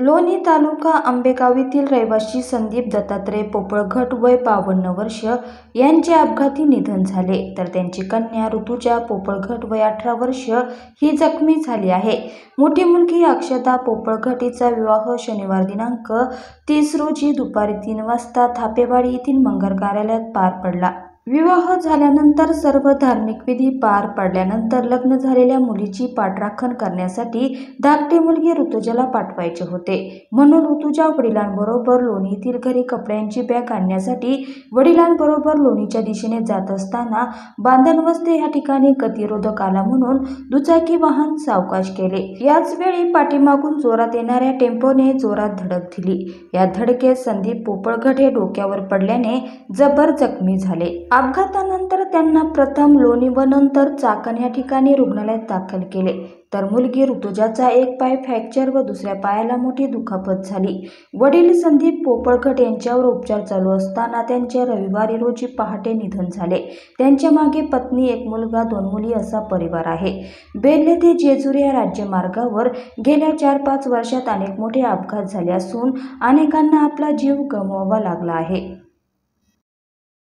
लोणी तालुका आंबेगाव येथील रहिवासी संदीप दत्तात्रय पोपळघट वय 52 वर्ष यांचे अपघाती निधन झाले, तर त्यांची कन्या ऋतुजा पोपळघट वय 18 वर्ष ही जखमी झाली आहे। मोठी मुलगी अक्षता पोपळघट हिचा विवाह शनिवार दिनांक 30 रोजी दुपारी 3 वाजता थापेवाडी येथील मंगल कार्यालयात पार पडला। विवाह झाल्यानंतर सर्व धार्मिक विधी पार पडल्यानंतर लग्न झालेल्या मुलीची पाठराखण करण्यासाठी धाकटी मुलगी ऋतुजाला पाठवायचे होते, म्हणून ऋतुजा वडिलांबरोबर लोणी येथील घरी कपड्यांची बॅग आणण्यासाठी वडिलांबरोबर लोणीच्या दिशेने जात असताना बांधणवस्ते या ठिकाणी गतिरोधक आला म्हणून दुचाकी वाहन सावकाश केले। याच वेळी पाठीमागून जोरात येणाऱ्या टेम्पोने जोरात धडक दिली। या धडकेत संदीप पोपळघट हे डोक्यावर पडल्याने जबर जखमी झाले। अपघातानंतर त्यांना प्रथम लोणी व नंतर चाकण या ठिकाणी रुग्णालयात दाखल केले, तर मुलगी ऋतुजाचा एक पाय फ्रॅक्चर व दुसऱ्या पायाला मोठी दुखापत झाली। वडील संदीप पोपळघट यांच्यावर उपचार चालू असताना त्यांचे रविवारी रोजी पहाटे निधन झाले। त्यांच्या मागे पत्नी, एक मुलगा, 2 मुली असा परिवार आहे। बेल्ले ते जेजुरी या राज्यमार्गावर गेल्या 4-5 वर्षात अनेक मोठे अपघात झाले असून अनेकांना आपला जीव गमवावा लागला आहे।